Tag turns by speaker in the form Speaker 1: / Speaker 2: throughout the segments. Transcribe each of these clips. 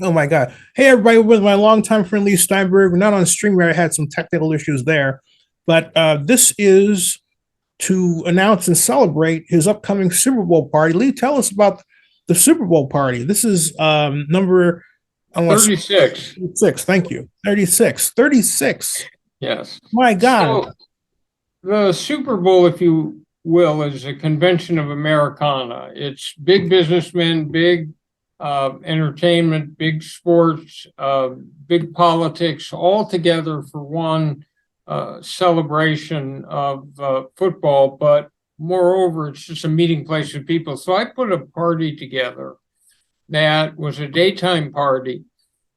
Speaker 1: Oh my God. Hey everybody, with my longtime friend Leigh Steinberg. We're not on StreamYard. I had some technical issues there. But this is to announce and celebrate his upcoming Super Bowl party. Leigh, tell us about the Super Bowl party. This is number, I want to
Speaker 2: 36.
Speaker 1: 36. Thank you. 36. 36.
Speaker 2: Yes.
Speaker 1: My God.
Speaker 2: So the Super Bowl, if you will, is a convention of Americana. It's big businessmen, big entertainment, big sports, big politics, all together for one celebration of football. But moreover, it's just a meeting place of people. So I put a party together that was a daytime party.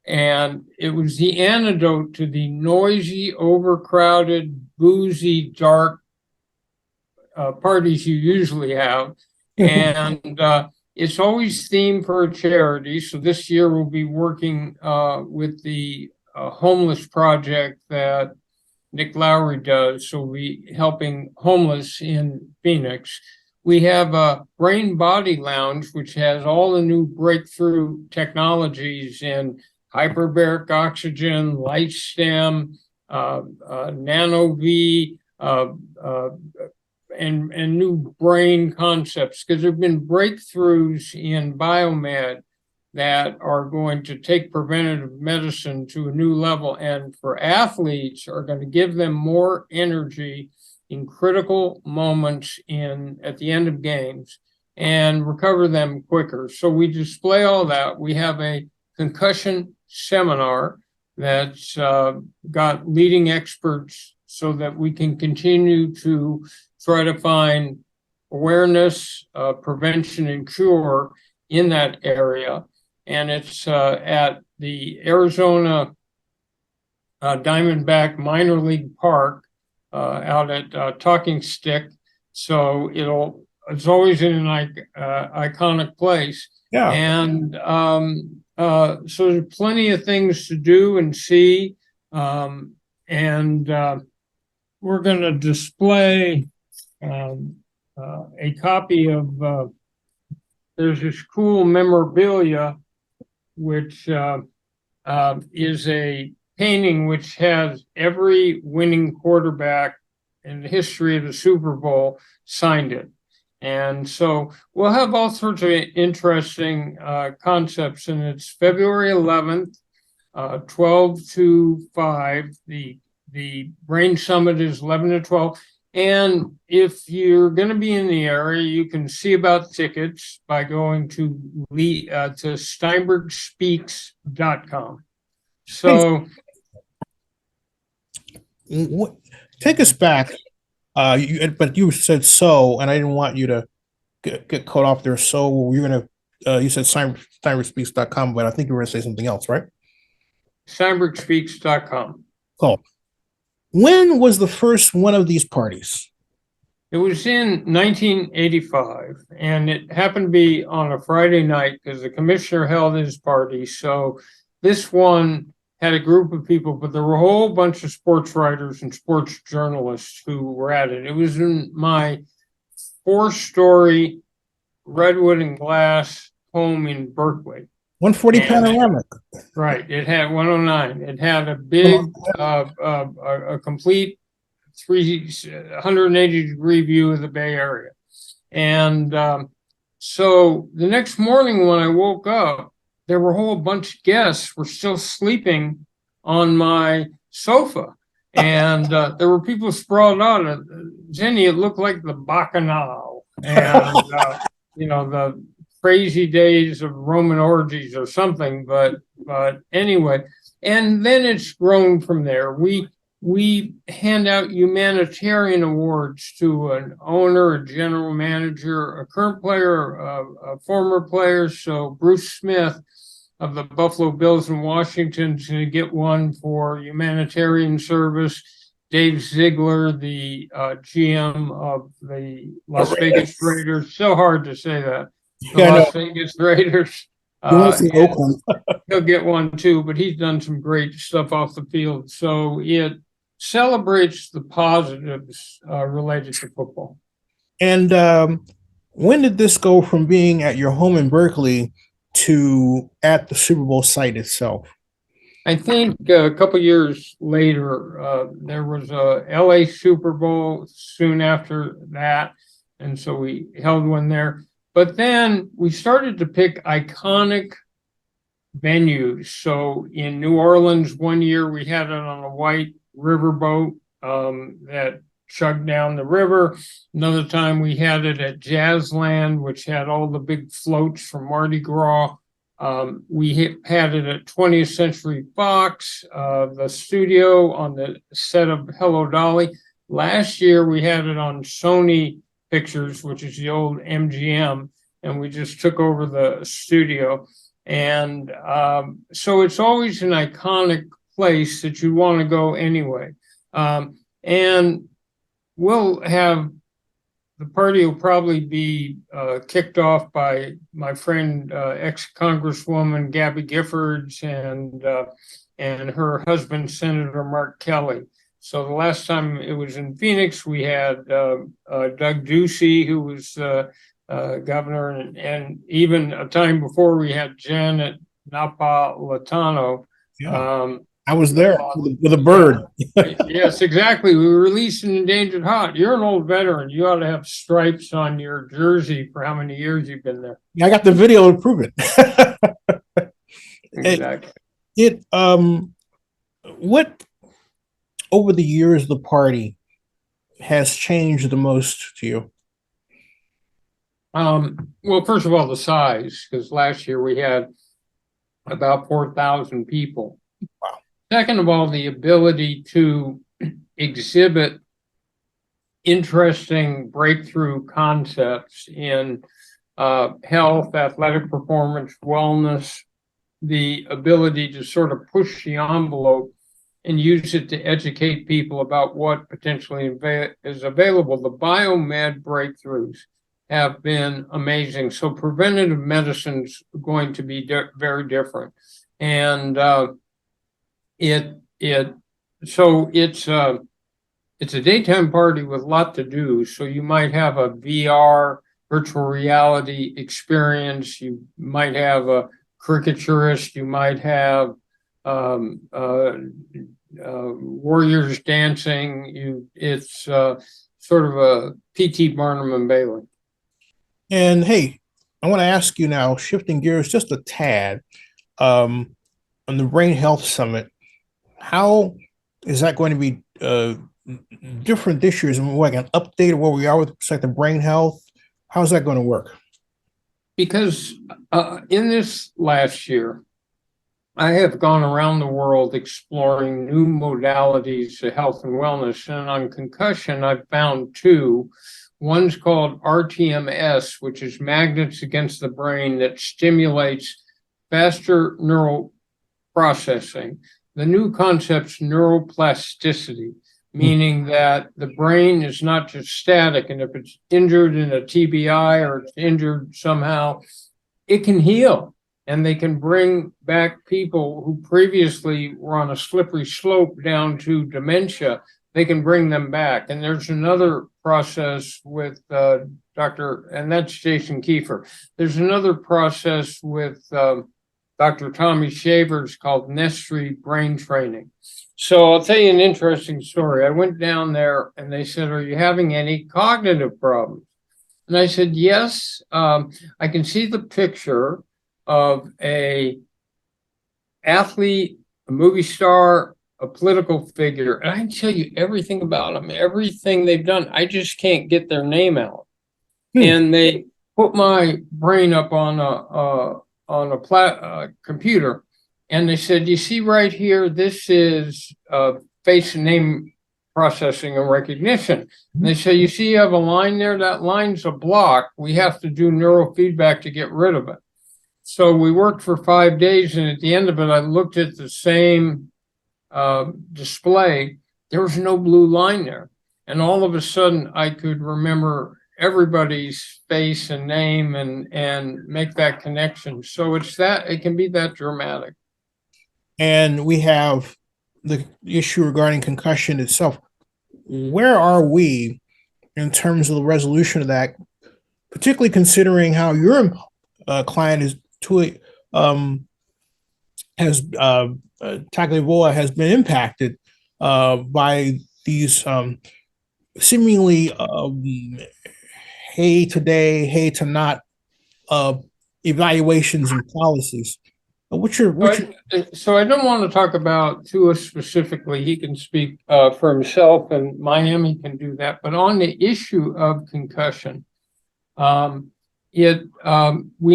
Speaker 2: And it was the antidote to the noisy, overcrowded, boozy, dark parties you usually have. And it's always themed for a charity. So this year we'll be working with the homeless project that Nick Lowry does. So we'll be helping homeless in Phoenix. We have a Brain Body Lounge, which has all the new breakthrough technologies in hyperbaric oxygen, light stem, nano V, and new brain concepts, because there have been breakthroughs in biomed that are going to take preventative medicine to a new level, and for athletes are going to give them more energy in critical moments at the end of games and recover them quicker. So we display all that. We have a concussion seminar that's got leading experts so that we can continue to try to find awareness, prevention, and cure in that area. And it's at the Arizona Diamondback Minor League Park out at Talking Stick. So it's always in an iconic place.
Speaker 1: Yeah.
Speaker 2: And so there's plenty of things to do and see. And we're going to display a copy of, there's this cool memorabilia, which is a painting which has every winning quarterback in the history of the Super Bowl signed it. And so we'll have all sorts of interesting concepts, and it's February 11th, 12 to 5. The Brain Summit is 11 to 12. And if you're going to be in the area, you can see about tickets by going to steinbergspeaks.com. So
Speaker 1: take us back. But you said so, and I didn't want you to get caught off there. So you're going to, you said steinbergspeaks.com, but I think you were going to say something else, right?
Speaker 2: steinbergspeaks.com.
Speaker 1: Cool. When was the first one of these parties?
Speaker 2: It was in 1985, and it happened to be on a Friday night because the commissioner held his party. So this one had a group of people, but there were a whole bunch of sports writers and sports journalists who were at it. It was in my 4-story redwood and glass home in Berkeley.
Speaker 1: 140 Panoramic.
Speaker 2: Right. It had 109. It had a big, a complete 180-degree view of the Bay Area. And so the next morning when I woke up, there were a whole bunch of guests were still sleeping on my sofa. And there were people sprawled out. Zennie, it looked like the Bacchanal. And, the crazy days of Roman orgies or something, but anyway, and then it's grown from there. We hand out humanitarian awards to an owner, a general manager, a current player, a former player. So Bruce Smith of the Buffalo Bills in Washington is going to get one for humanitarian service. Dave Ziegler, the GM of the Las Vegas Raiders. So hard to say that. The Las Vegas Raiders.
Speaker 1: Oakland.
Speaker 2: He'll get one too, but he's done some great stuff off the field. So it celebrates the positives related to football.
Speaker 1: And when did this go from being at your home in Berkeley to at the Super Bowl site itself?
Speaker 2: I think a couple years later, there was a LA Super Bowl soon after that. And so we held one there. But then we started to pick iconic venues. So in New Orleans, one year we had it on a white riverboat that chugged down the river. Another time we had it at Jazzland, which had all the big floats from Mardi Gras. We had it at 20th Century Fox, the studio on the set of Hello Dolly. Last year we had it on Sony Pictures, which is the old MGM, and we just took over the studio. And so it's always an iconic place that you want to go anyway. And we'll have, the party will probably be kicked off by my friend, ex-Congresswoman Gabby Giffords and her husband, Senator Mark Kelly. So the last time it was in Phoenix, we had Doug Ducey, who was governor, and even a time before we had Janet Napolitano.
Speaker 1: Yeah. I was there with a bird.
Speaker 2: Yes, exactly. We released an endangered hot. You're an old veteran. You ought to have stripes on your jersey for how many years you've been there.
Speaker 1: Yeah, I got the video to prove it.
Speaker 2: Exactly.
Speaker 1: What over the years the party has changed the most to you?
Speaker 2: Well, first of all, the size, because last year we had about 4,000 people.
Speaker 1: Wow.
Speaker 2: Second of all, the ability to exhibit interesting breakthrough concepts in health, athletic performance, wellness, the ability to sort of push the envelope and use it to educate people about what potentially is available. The biomed breakthroughs have been amazing. So preventative medicine's going to be very different. And it's a daytime party with a lot to do. So you might have a VR virtual reality experience. You might have a caricaturist. You might have warriors dancing. It's sort of a P.T. Barnum and Bailey.
Speaker 1: And hey, I want to ask you now, shifting gears just a tad, on the Brain Health Summit, how is that going to be different this year? Is it like an update of where we are with respect to brain health? How's that going to work?
Speaker 2: Because in this last year, I have gone around the world exploring new modalities to health and wellness. And on concussion, I've found two. One's called RTMS, which is magnets against the brain that stimulates faster neural processing. The new concept's neuroplasticity, meaning that the brain is not just static, and if it's injured in a TBI or it's injured somehow, it can heal, and they can bring back people who previously were on a slippery slope down to dementia. They can bring them back. And there's another process with and that's Jason Kiefer. There's another process with Dr. Tommy Shavers called Nestry Brain Training. So I'll tell you an interesting story. I went down there and they said, "Are you having any cognitive problems?" And I said, "Yes, I can see the picture of a athlete, a movie star, a political figure, and I can tell you everything about them, everything they've done. I just can't get their name out." And they put my brain up on a computer, and they said, "You see right here, this is face and name processing and recognition." And they say, "You see, you have a line there. That line's a block. We have to do neurofeedback to get rid of it." So we worked for 5 days, and at the end of it, I looked at the same display. There was no blue line there, and all of a sudden, I could remember everybody's face and name and make that connection. So it can be that dramatic.
Speaker 1: And we have the issue regarding concussion itself. Where are we in terms of the resolution of that, particularly considering how your client is to has Tagovailoa has been impacted by these seemingly hey today, hey to not evaluations and policies.
Speaker 2: So I don't want to talk about Tua specifically. He can speak for himself, and Miami can do that. But on the issue of concussion, we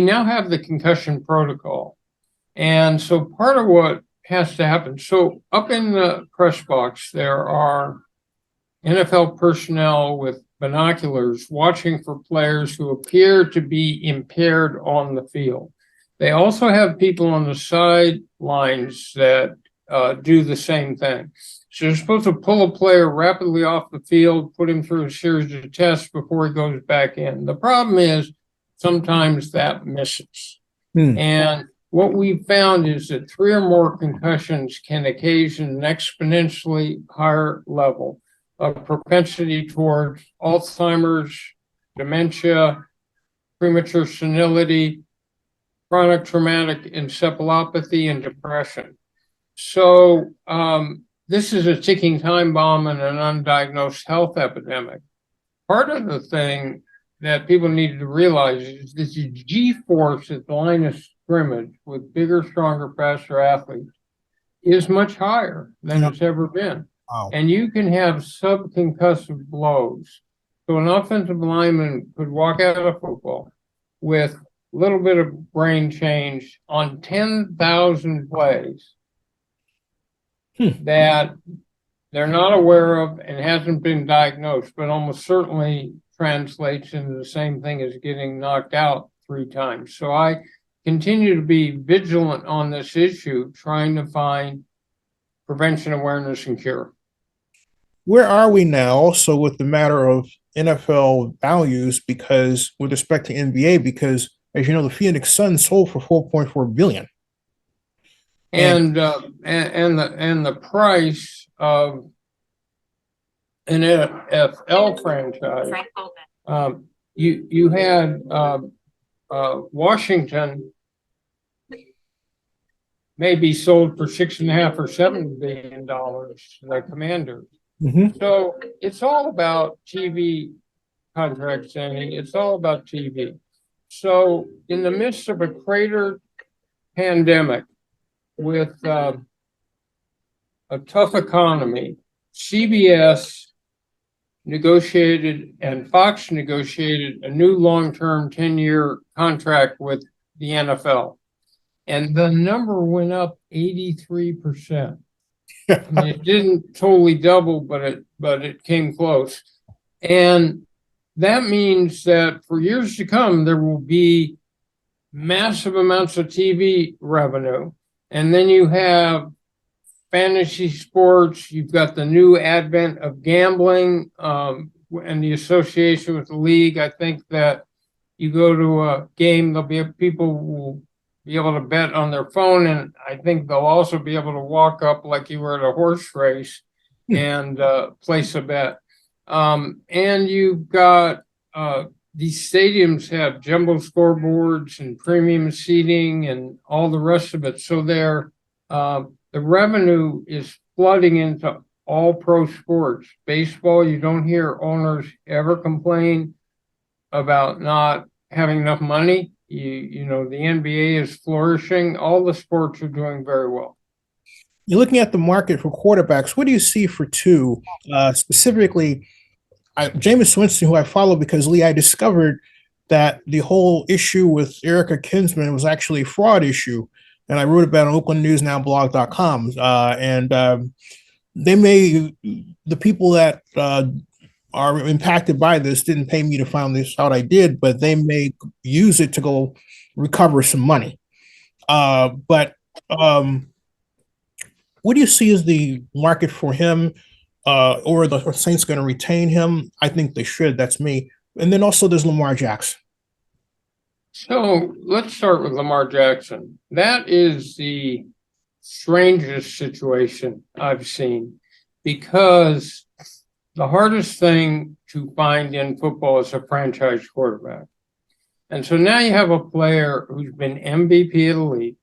Speaker 2: now have the concussion protocol, and so part of what has to happen. So up in the press box, there are NFL personnel with binoculars watching for players who appear to be impaired on the field. They also have people on the sidelines that do the same thing. So you're supposed to pull a player rapidly off the field, put him through a series of tests before he goes back in. The problem is sometimes that misses. And what we've found is that 3 or more concussions can occasion an exponentially higher level of propensity towards Alzheimer's, dementia, premature senility, chronic traumatic encephalopathy, and depression. So this is a ticking time bomb and an undiagnosed health epidemic. Part of the thing that people need to realize is this G-force at the line of scrimmage with bigger, stronger, faster athletes is much higher than it's ever been.
Speaker 1: Wow.
Speaker 2: And you can have subconcussive blows. So an offensive lineman could walk out of football with a little bit of brain change on 10,000 plays that they're not aware of and hasn't been diagnosed, but almost certainly translates into the same thing as getting knocked out 3 times. So I continue to be vigilant on this issue, trying to find prevention, awareness, and cure.
Speaker 1: Where are we now also with the matter of NFL values, because with respect to NBA, because as you know, the Phoenix Suns sold for $4.4 billion.
Speaker 2: And the price of an NFL franchise, you had Washington may be sold for $6.5 or $7 billion, the Commanders. So it's all about TV contracts, Zennie. It's all about TV. So in the midst of a cratered pandemic with a tough economy, CBS negotiated and Fox negotiated a new long-term 10-year contract with the NFL. And the number went up 83%. I mean, it didn't totally double, but it came close. And that means that for years to come, there will be massive amounts of TV revenue. And then you have fantasy sports. You've got the new advent of gambling and the association with the league. I think that you go to a game, there'll be people who will be able to bet on their phone, and I think they'll also be able to walk up like you were at a horse race and place a bet. And you've got these stadiums have jumbo scoreboards and premium seating and all the rest of it. So the revenue is flooding into all pro sports. Baseball, you don't hear owners ever complain about not having enough money. You know, the NBA is flourishing. All the sports are doing very well.
Speaker 1: You're looking at the market for quarterbacks. What do you see for 2? Specifically, Jameis Winston, who I follow because, Leigh, I discovered that the whole issue with Erica Kinsman was actually a fraud issue. And I wrote about it on OaklandNewsNowBlog.com. The people that are impacted by this didn't pay me to find this out. I did, but they may use it to go recover some money. But what do you see as the market for him? Or the Saints going to retain him? I think they should. That's me. And then also there's Lamar Jackson.
Speaker 2: So let's start with Lamar Jackson. That is the strangest situation I've seen, because the hardest thing to find in football is a franchise quarterback. And so now you have a player who's been MVP of the league.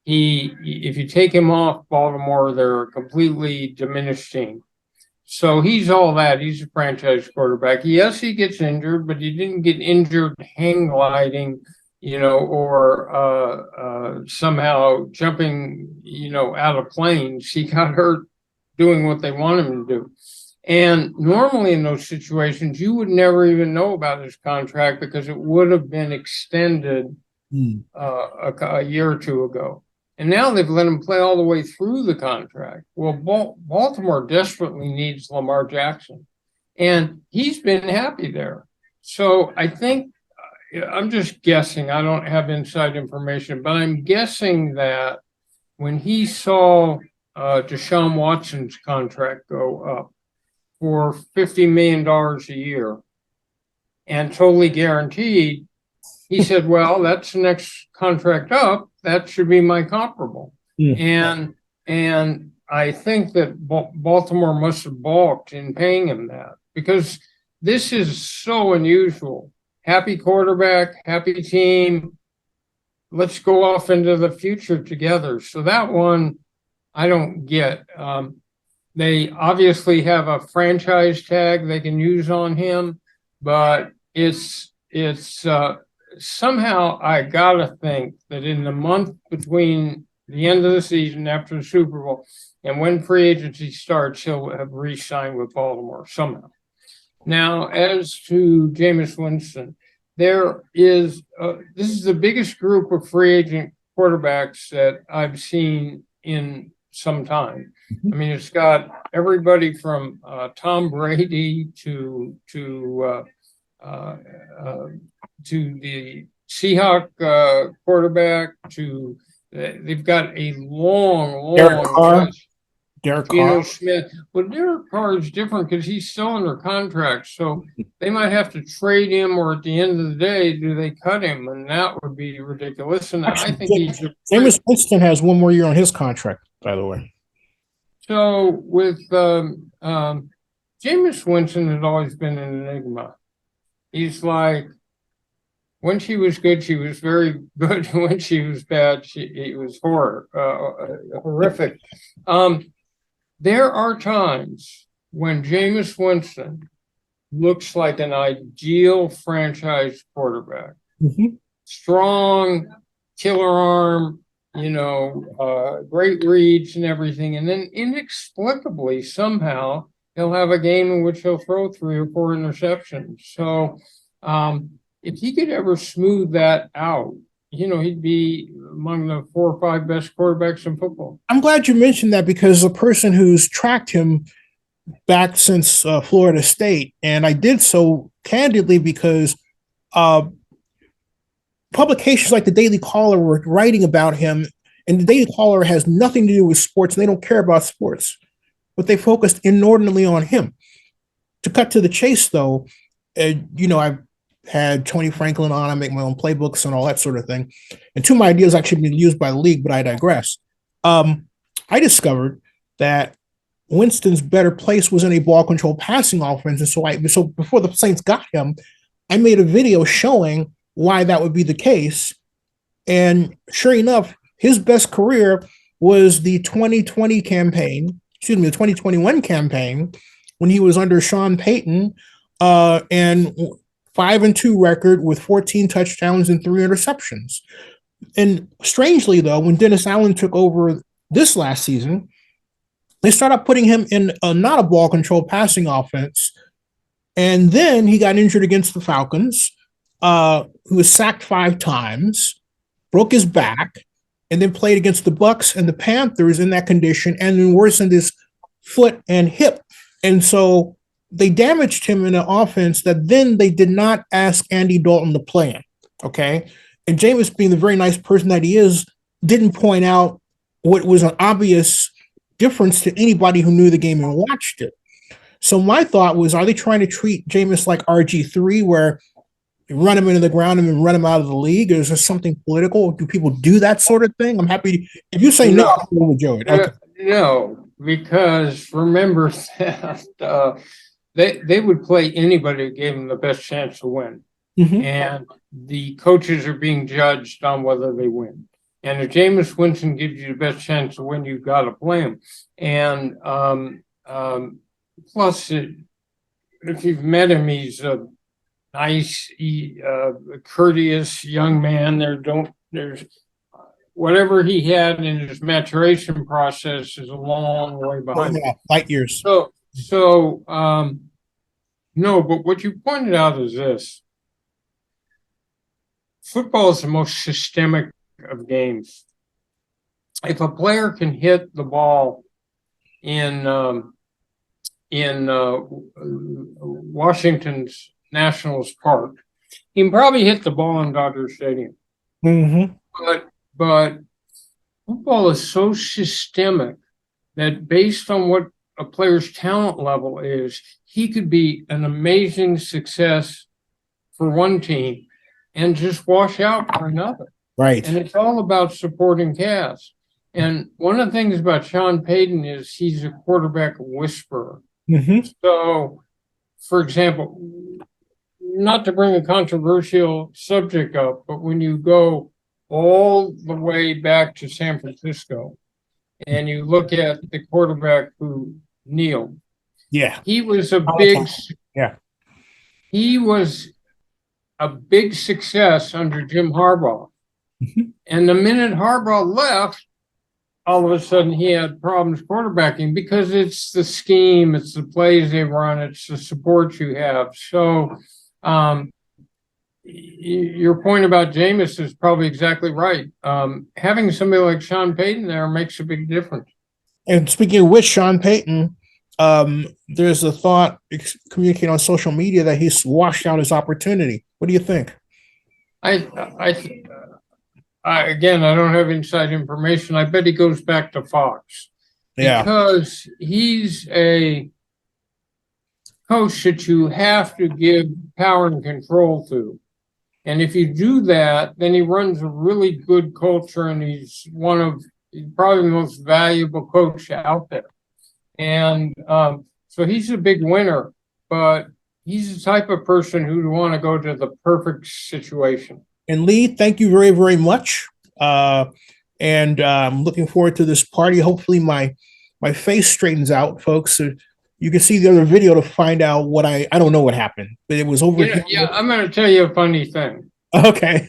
Speaker 2: If you take him off Baltimore, they're a completely diminished team. So he's all that. He's a franchise quarterback. Yes, he gets injured, but he didn't get injured hang gliding, or somehow jumping, out of planes. He got hurt doing what they want him to do. And normally in those situations, you would never even know about his contract because it would have been extended a year or two ago. And now they've let him play all the way through the contract. Well, Baltimore desperately needs Lamar Jackson, and he's been happy there. So I think, I'm just guessing, I don't have inside information, but I'm guessing that when he saw Deshaun Watson's contract go up for $50 million a year and totally guaranteed, he said, well, that's the next contract up. That should be my comparable. And I think that Baltimore must have balked in paying him that, because this is so unusual. Happy quarterback, happy team. Let's go off into the future together. So that one I don't get. They obviously have a franchise tag they can use on him, but it's somehow I gotta think that in the month between the end of the season after the Super Bowl and when free agency starts, he'll have re-signed with Baltimore somehow. Now, as to Jameis Winston, there is this is the biggest group of free agent quarterbacks that I've seen in some time. I mean, it's got everybody from Tom Brady to the Seahawk quarterback to they've got a long
Speaker 1: Derek
Speaker 2: Geno
Speaker 1: Carr.
Speaker 2: Smith. Well, Derek Carr is different because he's still under contract, so they might have to trade him, or at the end of the day, do they cut him? And that would be ridiculous. And
Speaker 1: Actually,
Speaker 2: I think he's
Speaker 1: Jameis Winston has one more year on his contract, by the way.
Speaker 2: So with Jameis Winston has always been an enigma. He's like, when she was good, she was very good. When she was bad, it was horrific. There are times when Jameis Winston looks like an ideal franchise quarterback. Strong, killer arm, great reads and everything. And then inexplicably, somehow, he'll have a game in which he'll throw 3 or 4 interceptions. So if he could ever smooth that out, he'd be among the 4 or 5 best quarterbacks in football.
Speaker 1: I'm glad you mentioned that, because a person who's tracked him back since Florida State, and I did so candidly because publications like the Daily Caller were writing about him, and the Daily Caller has nothing to do with sports, and they don't care about sports, but they focused inordinately on him. To cut to the chase, though, I've had Tony Franklin on, I make my own playbooks and all that sort of thing. And 2 of my ideas actually been used by the league, but I digress. I discovered that Winston's better place was in a ball control passing offense. And so before the Saints got him, I made a video showing why that would be the case. And sure enough, his best career was the 2021 campaign, when he was under Sean Payton, and 5-2 record with 14 touchdowns and 3 interceptions. And strangely, though, when Dennis Allen took over this last season, they started putting him in not a ball control passing offense. And then he got injured against the Falcons, who was sacked 5 times, broke his back, and then played against the Bucs and the Panthers in that condition, and then worsened his foot and hip. And so they damaged him in an offense that then they did not ask Andy Dalton to play in. Okay. And Jameis, being the very nice person that he is, didn't point out what was an obvious difference to anybody who knew the game and watched it. So my thought was, are they trying to treat Jameis like RG3, where you run him into the ground and then run him out of the league? Or is there something political? Do people do that sort of thing? I'm happy if you say no, I'm going with Joey. Okay.
Speaker 2: No, because remember that they would play anybody who gave them the best chance to win. and the coaches are being judged on whether they win. And if Jameis Winston gives you the best chance to win, you've got to play him. And plus, if you've met him, he's a nice, courteous young man. There's whatever he had in his maturation process is a long way behind.
Speaker 1: Light years.
Speaker 2: So, no, but what you pointed out is this. Football is the most systemic of games. If a player can hit the ball in Washington's Nationals Park, he can probably hit the ball in Dodger Stadium. But football is so systemic that based on what a player's talent level is, he could be an amazing success for one team and just wash out for another.
Speaker 1: Right.
Speaker 2: And it's all about supporting cast. And one of the things about Sean Payton is he's a quarterback whisperer. So, for example, not to bring a controversial subject up, but when you go all the way back to San Francisco and you look at the quarterback who kneeled, he was a big success under Jim Harbaugh. And the minute Harbaugh left, all of a sudden he had problems quarterbacking because it's the scheme, it's the plays they run, it's the support you have. So your point about Jameis is probably exactly right. Having somebody like Sean Payton there makes a big difference.
Speaker 1: And speaking of which, Sean Payton, there's a thought communicating on social media that he's washed out his opportunity. What do you think? Again, I don't have inside information. I bet he goes back to Fox. Because he's a coach that you have to give power and control to. And if you do that, then he runs a really good culture and he's probably the most valuable coach out there. And so he's a big winner, but he's the type of person who'd want to go to the perfect situation. And Leigh, thank you very, very much. And I'm looking forward to this party. Hopefully my face straightens out, folks. So you can see the other video to find out what I don't know what happened, but it was over.
Speaker 2: Yeah, I'm going to tell you a funny thing.
Speaker 1: Okay.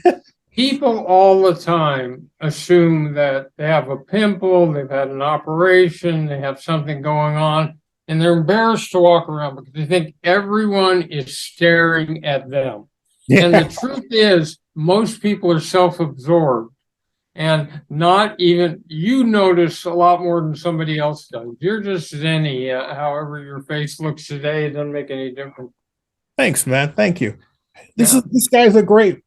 Speaker 2: People all the time assume that they have a pimple, they've had an operation, they have something going on, and they're embarrassed to walk around because they think everyone is staring at them. And the truth is, most people are self-absorbed and not even, you notice a lot more than somebody else does. You're just Zenny. However your face looks today, it doesn't make any difference.
Speaker 1: Thanks, man. Thank you. This guy's a great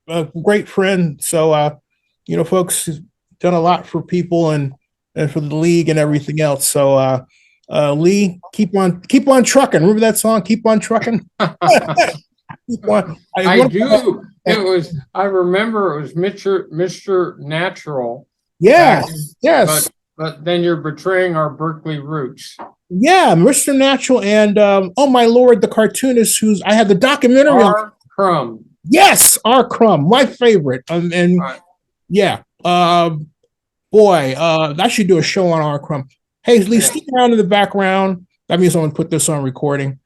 Speaker 1: friend. So, folks, he's done a lot for people and for the league and everything else. So, Leigh, keep on trucking. Remember that song? Keep on trucking.
Speaker 2: I do. I remember it was Mr. Natural.
Speaker 1: Yes. Yes.
Speaker 2: But then you're betraying our Berkeley roots.
Speaker 1: Yeah, Mr. Natural and oh my Lord, the cartoonist I had the documentary
Speaker 2: R. Crumb.
Speaker 1: Yes, R. Crumb, my favorite. Right. Yeah. I should do a show on R. Crumb. Hey, Leigh, stick around in the background. That means I'm gonna put this on recording.